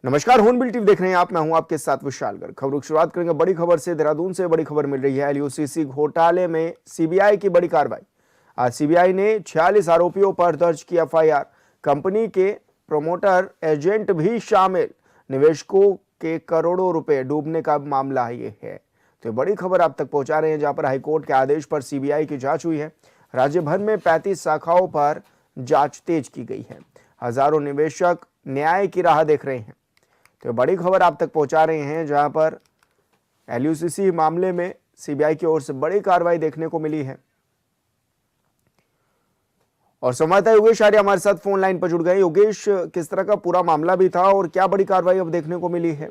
नमस्कार, hornbill TV देख रहे हैं आप। मैं हूं आपके साथ विशाल गर्ग। खबरों की शुरुआत करेंगे बड़ी खबर से। देहरादून से बड़ी खबर मिल रही है। एलयूसीसी घोटाले में सीबीआई की बड़ी कार्रवाई। आज सीबीआई ने 46 आरोपियों पर दर्ज की एफआईआर। कंपनी के प्रमोटर एजेंट भी शामिल। निवेशकों के करोड़ों रुपए डूबने का मामला ये है। तो बड़ी खबर आप तक पहुंचा रहे हैं, जहां पर हाईकोर्ट के आदेश पर सीबीआई की जांच हुई है। राज्य भर में 35 शाखाओं पर जांच तेज की गई है। हजारों निवेशक न्याय की राह देख रहे हैं। तो बड़ी खबर आप तक पहुंचा रहे हैं, जहां पर एलयूसीसी मामले में सीबीआई की ओर से बड़ी कार्रवाई देखने को मिली है। और संवाददाता योगेश आर्य हमारे साथ फोन लाइन पर जुड़ गए। योगेश, किस तरह का पूरा मामला भी था और क्या बड़ी कार्रवाई अब देखने को मिली है?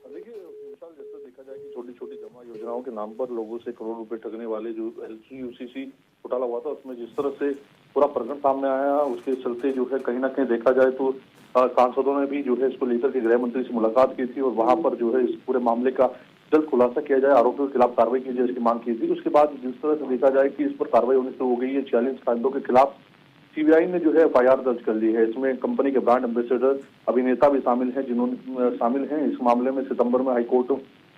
देखिए विशाल, जैसे देखा जाए कि छोटी छोटी जमा योजनाओं के नाम पर लोगों से करोड़ रुपए ठगने वाले जो एलयूसीसी घोटाला हुआ था, उसमें जिस तरह से पूरा प्रकरण सामने आया, उसके चलते जो है कहीं ना कहीं देखा जाए तो सांसदों ने भी जो है इसको लेकर के गृह मंत्री से मुलाकात की थी और वहां पर जो है इस पूरे मामले का जल्द खुलासा किया जाए, आरोपियों के खिलाफ कार्रवाई की जाए, इसकी मांग की थी। उसके बाद जिस तरह से देखा जाए कि इस पर कार्रवाई होनी शुरू हो गई है। 46 कांडों के खिलाफ सीबीआई ने जो है एफआईआर दर्ज कर ली है। इसमें कंपनी के ब्रांड एम्बेसडर अभिनेता भी शामिल हैं, जिन्होंने शामिल हैं। इस मामले में सितंबर में हाईकोर्ट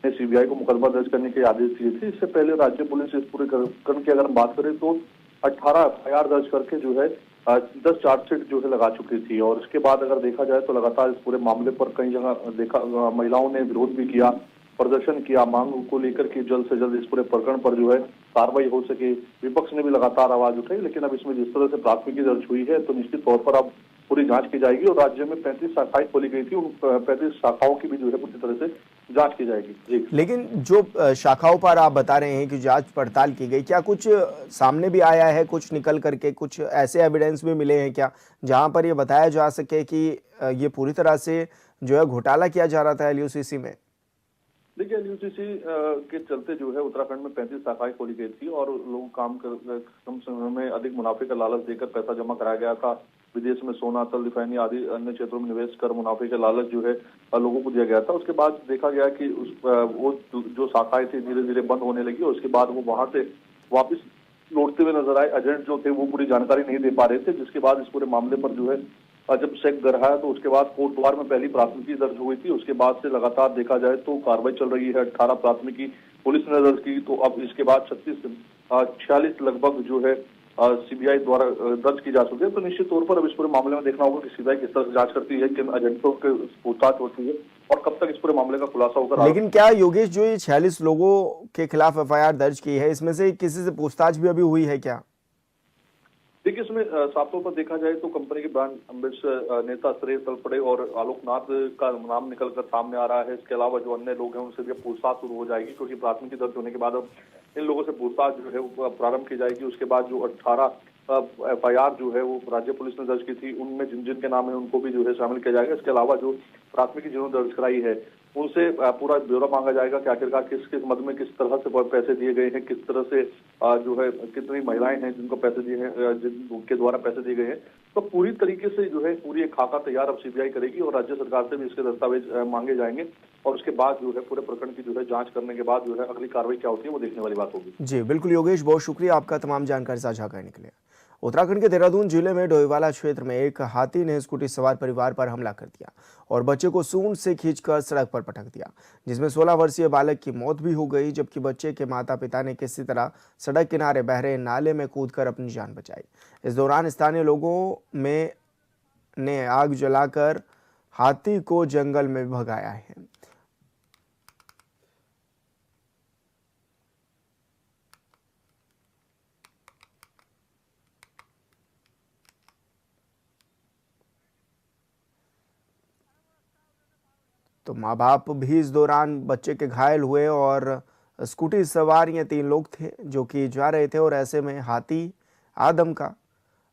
ने सीबीआई को मुकदमा दर्ज करने के आदेश दिए थे। इससे पहले राज्य पुलिस इस पूरे प्रकरण की अगर हम बात करें तो 18 एफआईआर दर्ज करके जो है 10 चार्जशीट जो है लगा चुकी थी। और इसके बाद अगर देखा जाए तो लगातार इस पूरे मामले पर कई जगह देखा महिलाओं ने विरोध भी किया, प्रदर्शन किया, मांग को लेकर के जल्द से जल्द इस पूरे प्रकरण पर जो है कार्रवाई हो सके। विपक्ष ने भी लगातार आवाज उठाई, लेकिन अब इसमें जिस तरह से प्राथमिकी दर्ज हुई है तो निश्चित तौर पर अब पूरी जांच की जाएगी और राज्य में 35 शाखाएं खोली गई थी, उन 35 शाखाओं की भी जो है पूरी तरह से जांच की जाएगी। जी, लेकिन जो शाखाओं पर आप बता रहे हैं कि जांच पड़ताल की गई, क्या कुछ सामने भी आया है? कुछ निकल करके कुछ ऐसे एविडेंस भी मिले हैं क्या, जहां पर ये बताया जा सके कि ये पूरी तरह से जो है घोटाला किया जा रहा था एलयूसीसी में? देखिए एलयूसीसी के चलते जो है उत्तराखंड में 35 शाखाएं खोली गई थी और लोग काम कर कम समय में अधिक मुनाफे का लालच देकर पैसा जमा कराया गया था। विदेश में सोना, तेल, रिफाइनरी आदि अन्य क्षेत्रों में निवेश कर मुनाफे का लालच जो है लोगों को दिया गया था। उसके बाद देखा गया कि वो जो शाखाएं थी धीरे धीरे बंद होने लगी और उसके बाद वो वहां से वापस लौटते हुए नजर आए। एजेंट जो थे वो पूरी जानकारी नहीं दे पा रहे थे, जिसके बाद इस पूरे मामले पर जो है जब चेक गहराया तो उसके बाद कोटद्वार में पहली प्राथमिकी दर्ज हुई थी। उसके बाद से लगातार देखा जाए तो कार्रवाई चल रही है। 18 प्राथमिकी पुलिस ने दर्ज की, तो अब इसके बाद 46 लगभग जो है सीबीआई द्वारा दर्ज की जा चुकी है। तो निश्चित तौर पर अब इस पूरे मामले में देखना होगा कि सीबीआई किस तरह से जांच करती है, किन एजेंटों के पूछताछ होती है और कब तक इस पूरे मामले का खुलासा होकर। लेकिन क्या योगेश, जो ये 46 लोगों के खिलाफ एफआईआर दर्ज की है, इसमें से किसी से पूछताछ भी अभी हुई है क्या? देखिए इसमें साफ तौर पर देखा जाए तो कंपनी के ब्रांड एम्बेसडर नेता श्रेय तलपड़े और आलोकनाथ का नाम निकलकर सामने आ रहा है। इसके अलावा जो अन्य लोग हैं उनसे भी पूछताछ शुरू हो जाएगी, क्योंकि प्राथमिकी दर्ज होने के बाद अब इन लोगों से पूछताछ जो है वो प्रारंभ की जाएगी। उसके बाद जो 18 एफआईआर जो है वो राज्य पुलिस ने दर्ज की थी, उनमें जिन जिन के नाम है उनको भी जो है शामिल किया जाएगा। इसके अलावा जो प्राथमिकी जिन्होंने दर्ज कराई है उनसे पूरा ब्यौरा मांगा जाएगा कि आखिरकार किस किस मद में किस तरह से पैसे दिए गए हैं, किस तरह से जो है कितनी महिलाएं हैं जिनको पैसे दिए हैं, जिनके द्वारा पैसे दिए गए हैं। तो पूरी तरीके से जो है पूरी एक खाका तैयार अब सीबीआई करेगी और राज्य सरकार से भी इसके दस्तावेज मांगे जाएंगे और उसके बाद जो है पूरे प्रकरण की जो है जांच करने के बाद जो है अगली कार्रवाई क्या होती है वो देखने वाली बात होगी। जी बिल्कुल योगेश, बहुत शुक्रिया आपका तमाम जानकारी साझा करने के लिए। उत्तराखंड के देहरादून जिले में डोईवाला क्षेत्र में एक हाथी ने स्कूटी सवार परिवार पर हमला कर दिया और बच्चे को सूंड से खींचकर सड़क पर पटक दिया, जिसमें 16 वर्षीय बालक की मौत भी हो गई, जबकि बच्चे के माता पिता ने किसी तरह सड़क किनारे बह रहे नाले में कूदकर अपनी जान बचाई। इस दौरान स्थानीय लोगों में ने आग जलाकर हाथी को जंगल में भगाया है। तो माँ बाप भी इस दौरान बच्चे के घायल हुए और स्कूटी सवार ये 3 लोग थे जो कि जा रहे थे और ऐसे में हाथी आदम का।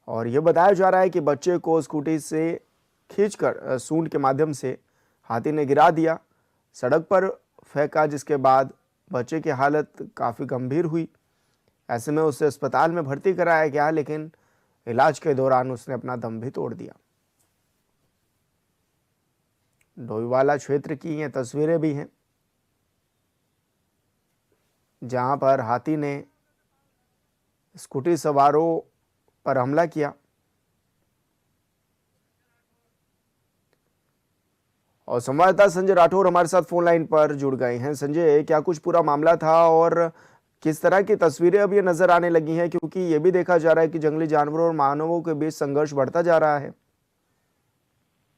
और ये बताया जा रहा है कि बच्चे को स्कूटी से खींचकर सूंड के माध्यम से हाथी ने गिरा दिया, सड़क पर फेंका, जिसके बाद बच्चे की हालत काफ़ी गंभीर हुई। ऐसे में उसे अस्पताल में भर्ती कराया गया, लेकिन इलाज के दौरान उसने अपना दम भी तोड़ दिया। डोईवाला क्षेत्र की ये तस्वीरें भी हैं, जहां पर हाथी ने स्कूटी सवारों पर हमला किया। और संवाददाता संजय राठौर हमारे साथ फोन लाइन पर जुड़ गए हैं। संजय, क्या कुछ पूरा मामला था और किस तरह की तस्वीरें अब ये नजर आने लगी हैं, क्योंकि ये भी देखा जा रहा है कि जंगली जानवरों और मानवों के बीच संघर्ष बढ़ता जा रहा है।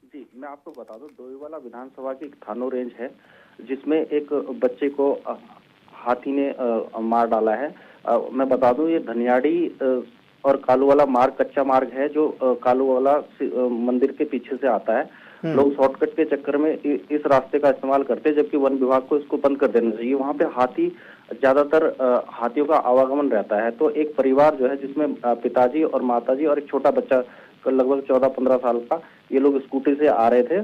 जी, मैं आपको बता दूं, डोईवाला विधानसभा की एक थानो रेंज है जिसमें एक बच्चे को हाथी ने मार डाला है। मैं बता दूं, ये धनियाड़ी और कालूवाला मार्ग कच्चा मार्ग है जो कालूवाला मंदिर के पीछे से आता है। लोग शॉर्टकट के चक्कर में इस रास्ते का इस्तेमाल करते हैं, जबकि वन विभाग को इसको बंद कर देना चाहिए। वहाँ पे हाथी ज्यादातर हाथियों का आवागमन रहता है। तो एक परिवार जो है जिसमें पिताजी और माताजी और एक छोटा बच्चा लगभग 14-15 साल का, ये लोग स्कूटी से आ रहे थे।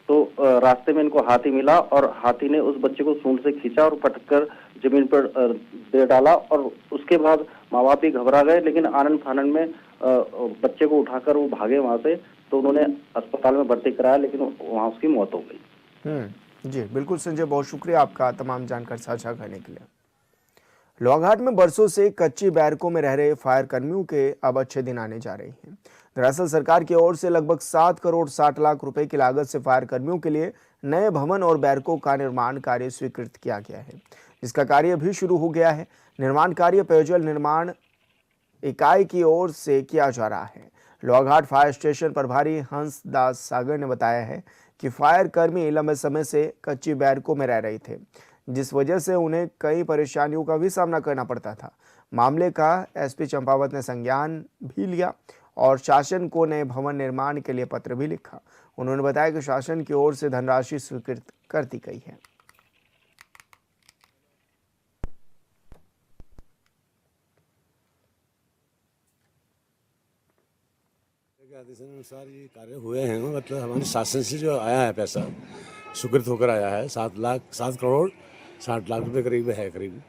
तो रास्ते में इनको हाथी मिला और हाथी ने उस बच्चे को सूंड से खींचा और पटककर जमीन पर दे डाला। और उसके बाद माँ बाप भी घबरा गए, लेकिन आनन फानन में बच्चे को उठाकर वो भागे वहां से। तो उन्होंने अस्पताल में भर्ती कराया, लेकिन वहां उसकी मौत हो गई। जी बिल्कुल संजय, बहुत शुक्रिया आपका तमाम जानकारी साझा करने के लिए। लोहाघाट में बरसों से कच्ची बैरकों में रह रहे फायर कर्मियों के अब अच्छे दिन आने जा रहे हैं। दरअसल सरकार की ओर से लगभग 7 करोड़ 60 लाख रुपए की लागत से फायर कर्मियों के लिए नए भवन और बैरकों का निर्माण कार्य स्वीकृत किया गया है, जिसका कार्य भी शुरू हो गया है। निर्माण कार्य पेयजल निर्माण इकाई की ओर से किया जा रहा है। लोहाघाट फायर स्टेशन प्रभारी हंस दास सागर ने बताया है कि फायर कर्मी लंबे समय से कच्ची बैरकों में रह रहे थे, जिस वजह से उन्हें कई परेशानियों का भी सामना करना पड़ता था। मामले का एसपी चंपावत ने संज्ञान भी लिया और शासन को नए भवन निर्माण के लिए पत्र भी लिखा। उन्होंने बताया कि शासन की ओर से धनराशि स्वीकृत कर दी गई है। आदेशानुसार ये कार्य हुए हैं, मतलब हमारे शासन से जो आया है पैसा स्वीकृत होकर आया है। 7 करोड़ 60 लाख रुपए करीब है, करीब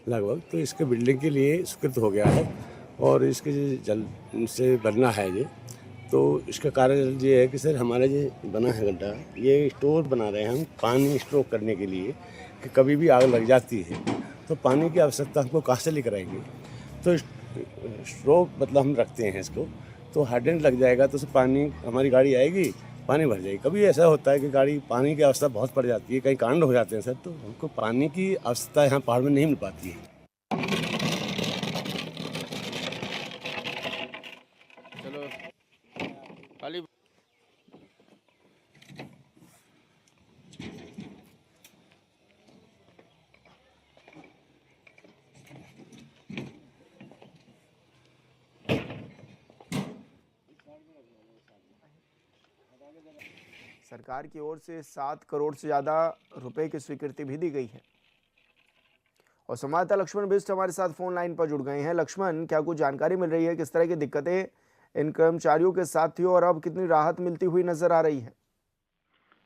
लगभग। तो इसके बिल्डिंग के लिए स्वीकृत हो गया है और इसके जल से बनना है ये। तो इसका कार्य ये है कि सर हमारा ये बना है गड्ढा, ये स्टोर बना रहे हैं हम पानी स्टोर करने के लिए, कि कभी भी आग लग जाती है तो पानी की आवश्यकता हमको कहाँ से लेकर आएंगे। तो स्टोर मतलब हम रखते हैं इसको, तो हाइड्रेंट लग जाएगा तो पानी, हमारी गाड़ी आएगी पानी भर जाएगी। कभी ऐसा होता है कि गाड़ी पानी की आवश्यकता बहुत पड़ जाती है, कहीं कांड हो जाते हैं सर, तो हमको पानी की आवश्यकता यहाँ पहाड़ में नहीं मिल पाती है। चलो खाली सरकार की ओर से 7 करोड़ से ज्यादा रुपए की स्वीकृति भी दी गई है। और संवाददाता लक्ष्मण बिष्ट हमारे साथ फोन लाइन पर जुड़ गए हैं। लक्ष्मण, क्या कुछ जानकारी मिल रही है, किस तरह की दिक्कतें इन कर्मचारियों के साथ थी और अब कितनी राहत मिलती हुई नजर आ रही है?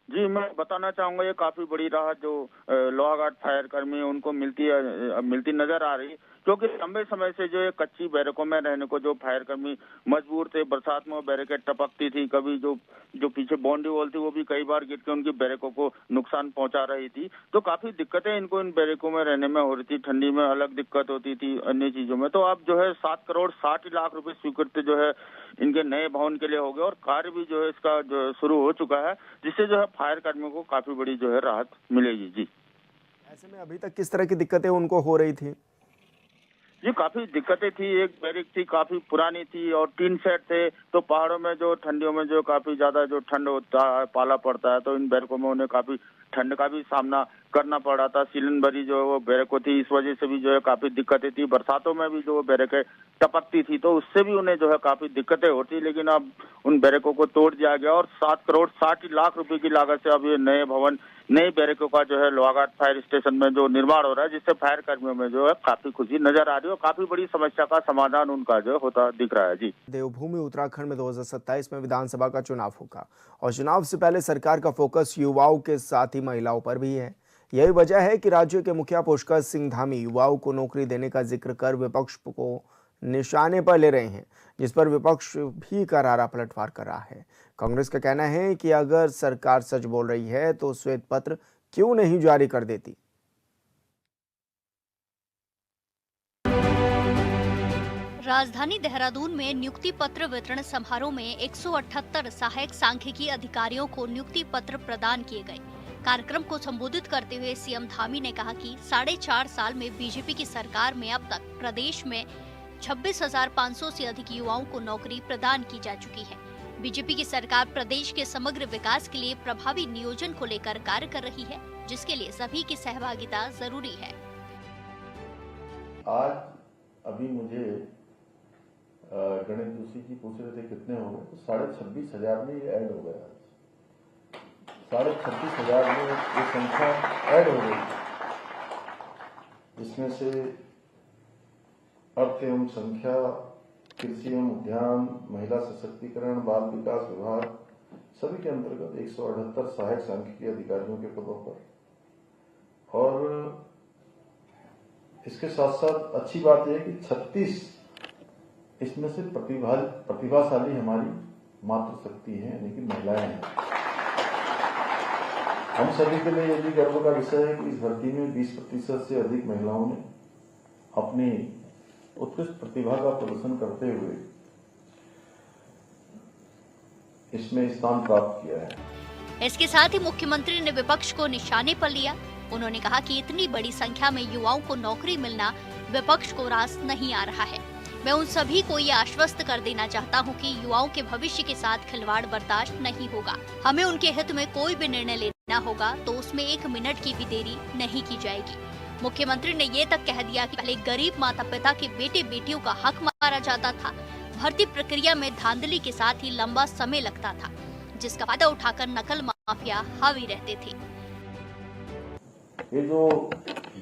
जी, मैं बताना चाहूंगा, ये काफी बड़ी राहत जो लोहाघाट फायर कर्मी है उनको मिलती नजर आ रही है, क्योंकि लंबे समय से जो है कच्ची बैरकों में रहने को जो फायर कर्मी मजबूर थे। बरसात में वो बैरकें टपकती थी, कभी जो पीछे बाउंड्री वॉल थी वो भी कई बार गिर के उनकी बैरकों को नुकसान पहुंचा रही थी। तो काफी दिक्कतें इनको इन बैरकों में रहने में हो रही थी। ठंडी में अलग दिक्कत होती थी, अन्य चीजों में। तो अब जो है 7 करोड़ 60 लाख रुपए स्वीकृत जो है इनके नए भवन के लिए हो गया और कार्य भी जो है इसका जो शुरू हो चुका है, जिससे जो है फायर कर्मियों को काफी बड़ी जो है राहत मिलेगी। जी, ऐसे में अभी तक किस तरह की दिक्कतें उनको हो रही थी? जी, काफी दिक्कतें थी। एक बैरिक थी, काफी पुरानी थी और 3 सेट थे। तो पहाड़ों में जो ठंडियों में जो काफी ज्यादा जो ठंड होता है, पाला पड़ता है, तो इन बैरकों में उन्हें काफी ठंड का भी सामना करना पड़ रहा था। सीलन भरी जो वो बैरकों थी, इस वजह से भी जो है काफी दिक्कतें थी। बरसातों में भी जो बैरकें टपकती थी, तो उससे भी उन्हें जो है काफी दिक्कतें होती। लेकिन अब उन बैरकों को तोड़ दिया गया और 7 करोड़ 60 लाख रुपए की लागत से अब ये नए भवन, नई बैरकों का जो है लोहाघाट फायर स्टेशन में जो निर्माण हो रहा है, जिससे फायर कर्मियों में जो है काफी खुशी नजर आ रही है और काफी बड़ी समस्या का समाधान उनका जो होता दिख रहा है। जी, देवभूमि उत्तराखंड में 2027 में विधानसभा का चुनाव होगा और चुनाव से पहले सरकार का फोकस युवाओं के साथ ही महिलाओं पर भी है। यही वजह है कि राज्य के मुखिया पुष्कर सिंह धामी युवाओं को नौकरी देने का जिक्र कर विपक्ष को निशाने पर ले रहे हैं, जिस पर विपक्ष भी करारा पलटवार कर रहा है। कांग्रेस का कहना है कि अगर सरकार सच बोल रही है तो श्वेत पत्र क्यों नहीं जारी कर देती। राजधानी देहरादून में नियुक्ति पत्र वितरण समारोह में 178 सहायक सांख्यिकी अधिकारियों को नियुक्ति पत्र प्रदान किए गए। कार्यक्रम को संबोधित करते हुए सीएम धामी ने कहा कि 4.5 साल में बीजेपी की सरकार में अब तक प्रदेश में 26,500 से अधिक युवाओं को नौकरी प्रदान की जा चुकी है। बीजेपी की सरकार प्रदेश के समग्र विकास के लिए प्रभावी नियोजन को लेकर कार्य कर रही है, जिसके लिए सभी की सहभागिता जरूरी है। आज अभी मुझे गणेश जोशी जी पूछ रहे थे कितने हो गए, तो 26,500 में ये ऐड हो गया। 26,500 में ये संख्या ऐड हो गई, जिसमें से अर्थ एवं संख्या, कृषि एवं उद्यान, महिला सशक्तिकरण, बाल विकास विभाग सभी के अंतर्गत 178 सहायक सांख्यिकी अधिकारियों के पदों पर। और इसके साथ साथ अच्छी बात यह है कि 36 इसमें से प्रतिभाशाली हमारी मातृशक्ति है, यानी कि महिलाएं हैं। हम सभी के लिए यह भी गर्व का विषय है कि इस भर्ती में 20% से अधिक महिलाओं ने अपनी उत्कृष्ट प्रतिभा का प्रदर्शन करते हुए इसमें स्थान प्राप्त किया है। इसके साथ ही मुख्यमंत्री ने विपक्ष को निशाने पर लिया। उन्होंने कहा कि इतनी बड़ी संख्या में युवाओं को नौकरी मिलना विपक्ष को रास नहीं आ रहा है। मैं उन सभी को ये आश्वस्त कर देना चाहता हूं कि युवाओं के भविष्य के साथ खिलवाड़ बर्दाश्त नहीं होगा। हमें उनके हित में कोई भी निर्णय लेना होगा तो उसमें 1 मिनट की भी देरी नहीं की जाएगी। मुख्यमंत्री ने ये तक कह दिया कि पहले गरीब माता पिता के बेटे बेटियों का हक मारा जाता था। भर्ती प्रक्रिया में धांधली के साथ ही लंबा समय लगता था, जिसका फायदा उठाकर नकल माफिया हावी रहते थे। ये जो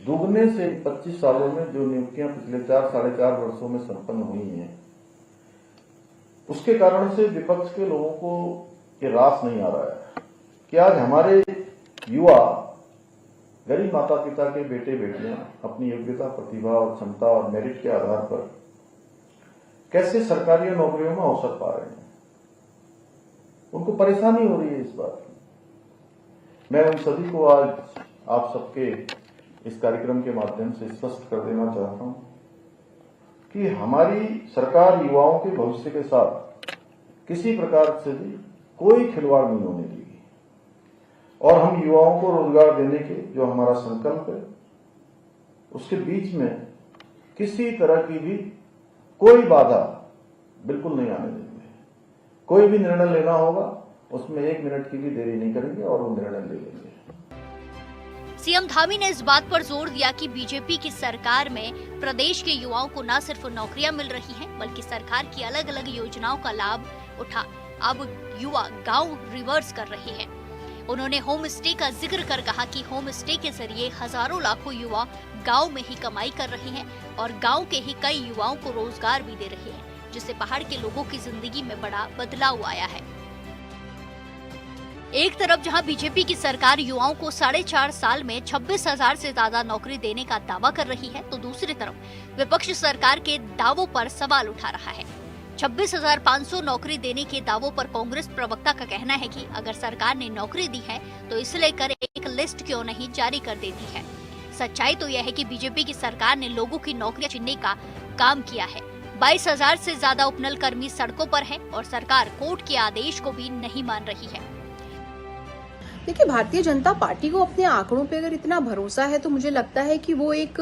दुगने से 25 सालों में जो नियुक्तियां पिछले 4-4.5 वर्षों में संपन्न हुई हैं, उसके कारण से विपक्ष के लोगों को ये रास नहीं आ रहा है कि आज हमारे युवा गरीब माता पिता के बेटे बेटियां अपनी योग्यता, प्रतिभा और क्षमता और मेरिट के आधार पर कैसे सरकारी नौकरियों में अवसर पा रहे हैं। उनको परेशानी हो रही है इस बात की। मैं उन सभी को आज आप सबके इस कार्यक्रम के माध्यम से स्पष्ट कर देना चाहता हूं कि हमारी सरकार युवाओं के भविष्य के साथ किसी प्रकार से भी कोई खिलवाड़ नहीं होने देगी और हम युवाओं को रोजगार देने के जो हमारा संकल्प है, उसके बीच में किसी तरह की भी कोई बाधा बिल्कुल नहीं आने देंगे। कोई भी निर्णय लेना होगा उसमें 1 मिनट की भी देरी नहीं करेंगे और वो निर्णय ले लेंगे। सीएम धामी ने इस बात पर जोर दिया कि बीजेपी की सरकार में प्रदेश के युवाओं को न सिर्फ नौकरियां मिल रही हैं, बल्कि सरकार की अलग अलग योजनाओं का लाभ उठा अब युवा गांव रिवर्स कर रहे हैं। उन्होंने होम स्टे का जिक्र कर कहा कि होम स्टे के जरिए हजारों लाखों युवा गांव में ही कमाई कर रहे हैं और गांव के ही कई युवाओं को रोजगार भी दे रहे हैं, जिससे पहाड़ के लोगों की जिंदगी में बड़ा बदलाव आया है। एक तरफ जहां बीजेपी की सरकार युवाओं को 4.5 साल में 26,000 से ज्यादा नौकरी देने का दावा कर रही है, तो दूसरी तरफ विपक्ष सरकार के दावों पर सवाल उठा रहा है। 26,500 नौकरी देने के दावों पर कांग्रेस प्रवक्ता का कहना है कि अगर सरकार ने नौकरी दी है तो इसे लेकर एक लिस्ट क्यों नहीं जारी कर देती है। सच्चाई तो यह है कि बीजेपी की सरकार ने लोगों की नौकरियां छीनने का काम किया है। 22,000 से ज्यादा उपनल कर्मी सड़कों पर है और सरकार कोर्ट के आदेश को भी नहीं मान रही है। देखिए, भारतीय जनता पार्टी को अपने आंकड़ों पे अगर इतना भरोसा है तो मुझे लगता है कि वो एक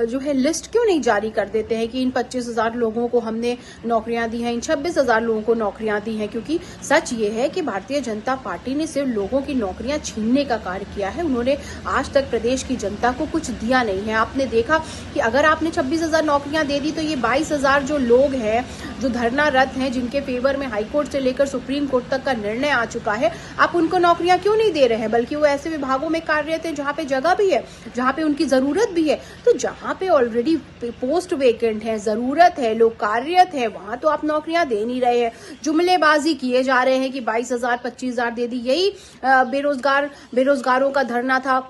जो है लिस्ट क्यों नहीं जारी कर देते हैं कि इन 25,000 लोगों को हमने नौकरियां दी हैं, इन 26,000 लोगों को नौकरियां दी हैं। क्योंकि सच ये है कि भारतीय जनता पार्टी ने सिर्फ लोगों की नौकरियां छीनने का कार्य किया है। उन्होंने आज तक प्रदेश की जनता को कुछ दिया नहीं है। आपने देखा कि अगर आपने 26,000 नौकरियां दे दी तो ये 22,000 जो लोग हैं जो धरनारत हैं, जिनके फेवर में हाईकोर्ट से लेकर सुप्रीम कोर्ट तक का निर्णय आ चुका है, आप उनको नौकरियां क्यों नहीं दे रहे हैं? बल्कि वो ऐसे विभागों में कार्यरत हैं जहां पे जगह भी है, जहां पे उनकी जरूरत भी है। तो जहां पे ऑलरेडी पोस्ट वेकेंट है, जरूरत है, लोग कार्यरत है, वहां तो आप नौकरियां दे नहीं रहे हैं। जुमलेबाजी किए जा रहे हैं कि 22,000 25,000 दे दी। यही बेरोजगारों का धरना था।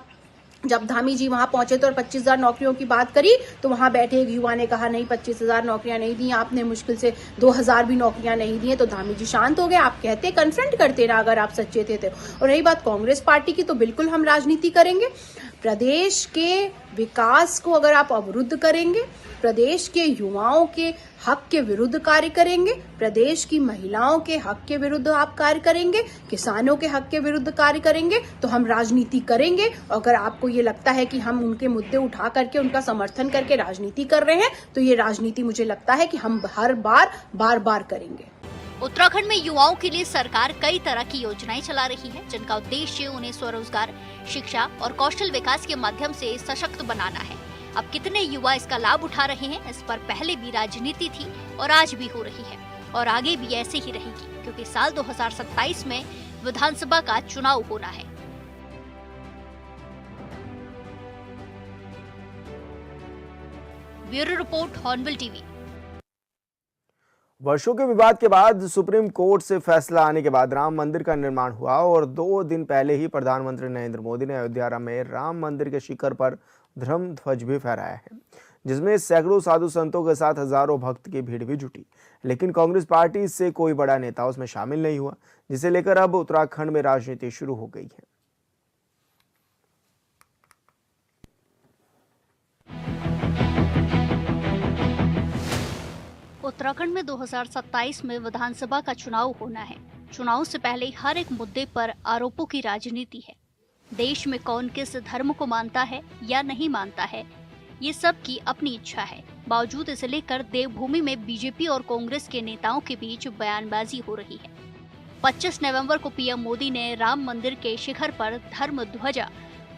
जब धामी जी वहां पहुंचे तो 25,000 नौकरियों की बात करी तो वहां बैठे एक युवा ने कहा नहीं, 25,000 नौकरियां नहीं दी आपने, मुश्किल से 2,000 भी नौकरियां नहीं दी। तो धामी जी शांत हो गए। आप कहते कन्फ्रंट करते ना अगर आप सच्चे थे तो। और रही बात कांग्रेस पार्टी की, तो बिल्कुल हम राजनीति करेंगे। प्रदेश के विकास को अगर आप अवरुद्ध करेंगे, प्रदेश के युवाओं के हक के विरुद्ध कार्य करेंगे, प्रदेश की महिलाओं के हक के विरुद्ध आप कार्य करेंगे, किसानों के हक के विरुद्ध कार्य करेंगे, तो हम राजनीति करेंगे। अगर आपको ये लगता है कि हम उनके मुद्दे उठा करके उनका समर्थन करके राजनीति कर रहे हैं, तो ये राजनीति मुझे लगता है कि हम हर बार करेंगे। उत्तराखंड में युवाओं के लिए सरकार कई तरह की योजनाएं चला रही है, जिनका उद्देश्य उन्हें स्वरोजगार, शिक्षा और कौशल विकास के माध्यम से सशक्त बनाना है। अब कितने युवा इसका लाभ उठा रहे हैं, इस पर पहले भी राजनीति थी और आज भी हो रही है और आगे भी ऐसे ही रहेगी, क्योंकि साल 2027 में विधानसभा का चुनाव होना है। Bureau report, hornbill TV. वर्षों के विवाद के बाद सुप्रीम कोर्ट से फैसला आने के बाद राम मंदिर का निर्माण हुआ और 2 दिन पहले ही प्रधानमंत्री नरेंद्र मोदी ने अयोध्या में राम मंदिर के शिखर पर धर्म ध्वज भी फहराया है, जिसमें सैकड़ों साधु संतों के साथ हजारों भक्त की भीड़ भी जुटी। लेकिन कांग्रेस पार्टी से कोई बड़ा नेता उसमें शामिल नहीं हुआ, जिसे लेकर अब उत्तराखंड में राजनीति शुरू हो गई है। उत्तराखंड में 2027 में विधानसभा का चुनाव होना है। चुनाव से पहले हर एक मुद्दे पर आरोपों की राजनीति है। देश में कौन किस धर्म को मानता है या नहीं मानता है, ये सब की अपनी इच्छा है। बावजूद इसे लेकर देवभूमि में बीजेपी और कांग्रेस के नेताओं के बीच बयानबाजी हो रही है। 25 नवंबर को पीएम मोदी ने राम मंदिर के शिखर पर धर्म ध्वजा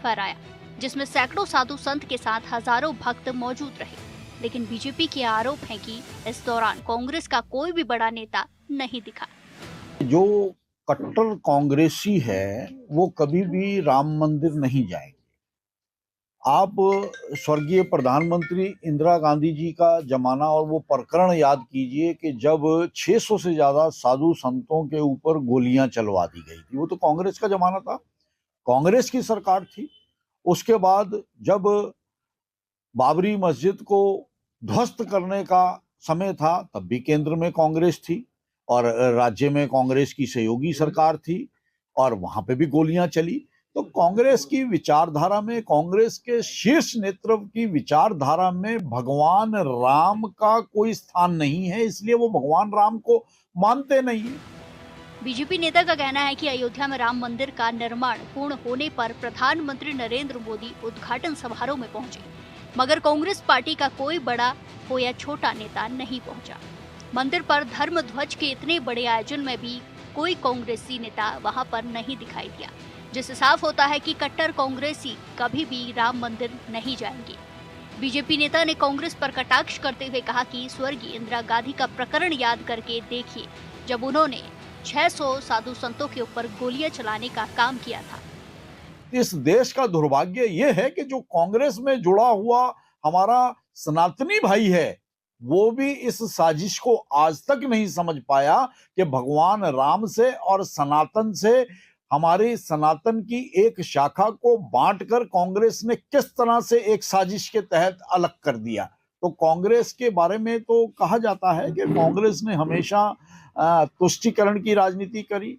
फहराया, जिसमें सैकड़ों साधु संत के साथ हजारों भक्त मौजूद रहे। लेकिन बीजेपी के आरोप है कि इस दौरान कांग्रेस का कोई भी बड़ा नेता नहीं दिखा। जो कट्टर कांग्रेसी है वो कभी भी राम मंदिर नहीं जाएंगे। आप स्वर्गीय प्रधानमंत्री इंदिरा गांधी जी का जमाना और वो प्रकरण याद कीजिए कि जब 600 से ज्यादा साधु संतों के ऊपर गोलियां चलवा दी गई थी। वो तो कांग्रेस का जमाना था, कांग्रेस की सरकार थी। उसके बाद जब बाबरी मस्जिद को ध्वस्त करने का समय था, तब भी केंद्र में कांग्रेस थी और राज्य में कांग्रेस की सहयोगी सरकार थी और वहां पे भी गोलियां चली। तो कांग्रेस की विचारधारा में, कांग्रेस के शीर्ष नेतृत्व की विचारधारा में भगवान राम का कोई स्थान नहीं है, इसलिए वो भगवान राम को मानते नहीं है। बीजेपी नेता का कहना है कि अयोध्या में राम मंदिर का निर्माण पूर्ण होने पर प्रधानमंत्री नरेंद्र मोदी उद्घाटन समारोह में पहुंचे, मगर कांग्रेस पार्टी का कोई बड़ा हो या छोटा नेता नहीं पहुंचा। मंदिर पर धर्म ध्वज के इतने बड़े आयोजन में भी कोई कांग्रेसी नेता वहां पर नहीं दिखाई दिया, जिससे साफ होता है कि कट्टर कांग्रेसी कभी भी राम मंदिर नहीं जाएंगे। बीजेपी नेता ने कांग्रेस पर कटाक्ष करते हुए कहा कि स्वर्गीय इंदिरा गांधी का प्रकरण याद करके देखिए, जब उन्होंने 600 साधु संतों के ऊपर गोलियां चलाने का काम किया था। इस देश का दुर्भाग्य यह है कि जो कांग्रेस में जुड़ा हुआ हमारा सनातनी भाई है, वो भी इस साजिश को आज तक नहीं समझ पाया कि भगवान राम से और सनातन से, हमारी सनातन की एक शाखा को बांटकर कांग्रेस ने किस तरह से एक साजिश के तहत अलग कर दिया। तो कांग्रेस के बारे में तो कहा जाता है कि कांग्रेस ने हमेशा तुष्टीकरण की राजनीति करी,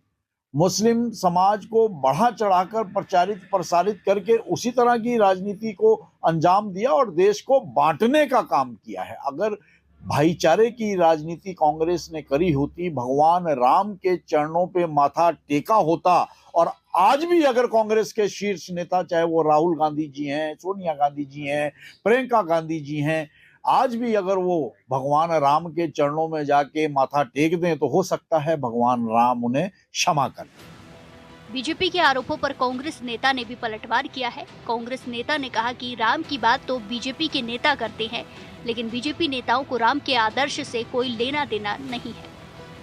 मुस्लिम समाज को बढ़ा चढ़ाकर प्रसारित करके उसी तरह की राजनीति को अंजाम दिया और देश को बांटने का काम किया है। अगर भाईचारे की राजनीति कांग्रेस ने करी होती, भगवान राम के चरणों पे माथा टेका होता, और आज भी अगर कांग्रेस के शीर्ष नेता, चाहे वो राहुल गांधी जी हैं, सोनिया गांधी जी हैं, प्रियंका गांधी जी हैं, आज भी अगर वो भगवान राम के चरणों में जाके माथा टेक दें तो हो सकता है भगवान राम उन्हें क्षमा करें। बीजेपी के आरोपों पर कांग्रेस नेता ने भी पलटवार किया है। कांग्रेस नेता ने कहा कि राम की बात तो बीजेपी के नेता करते हैं, लेकिन बीजेपी नेताओं को राम के आदर्श से कोई लेना देना नहीं है।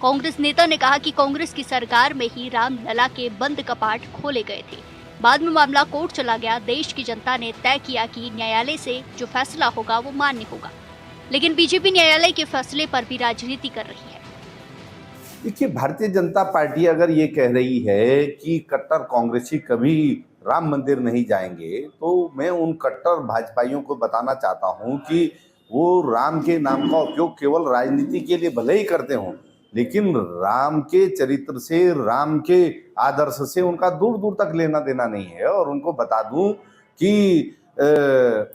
कांग्रेस नेता ने कहा कि कांग्रेस की सरकार में ही राम लला के बंद कपाट खोले गए थे। बाद में मामला कोर्ट चला गया। देश की जनता ने तय किया कि न्यायालय से जो फैसला होगा वो मान्य होगा, लेकिन बीजेपी न्यायालय के फैसले पर भी राजनीति कर रही है। देखिए, भारतीय जनता पार्टी अगर ये कह रही है कि कट्टर कांग्रेसी कभी राम मंदिर नहीं जाएंगे, तो मैं उन कट्टर भाजपाइयों को बताना चाहता हूं कि वो राम के नाम का उपयोग केवल राजनीति के लिए भले ही करते हों, लेकिन राम के चरित्र से, राम के आदर्श से उनका दूर दूर तक लेना देना नहीं है। और उनको बता दूं कि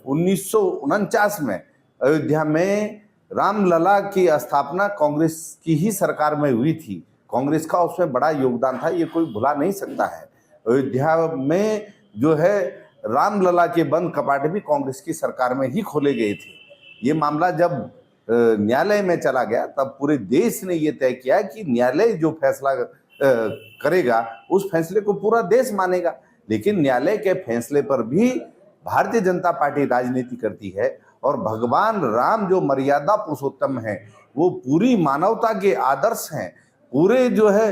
1949 में अयोध्या में रामलला की स्थापना कांग्रेस की ही सरकार में हुई थी। कांग्रेस का उसमें बड़ा योगदान था, ये कोई भुला नहीं सकता है। अयोध्या में जो है रामलला के बंद कपाट भी कांग्रेस की सरकार में ही खोले गए थे। ये मामला जब न्यायालय में चला गया तब पूरे देश ने ये तय किया कि न्यायालय जो फैसला करेगा उस फैसले को पूरा देश मानेगा। लेकिन न्यायालय के फैसले पर भी भारतीय जनता पार्टी राजनीति करती है और भगवान राम जो मर्यादा पुरुषोत्तम है, वो पूरी मानवता के आदर्श हैं, पूरे जो है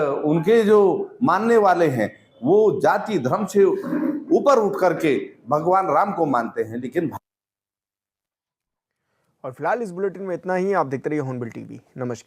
उनके जो मानने वाले हैं वो जाति धर्म से ऊपर उठ करके भगवान राम को मानते हैं। लेकिन और फिलहाल इस बुलेटिन में इतना ही। आप देखते रहिए हॉर्नबिल टीवी। नमस्कार।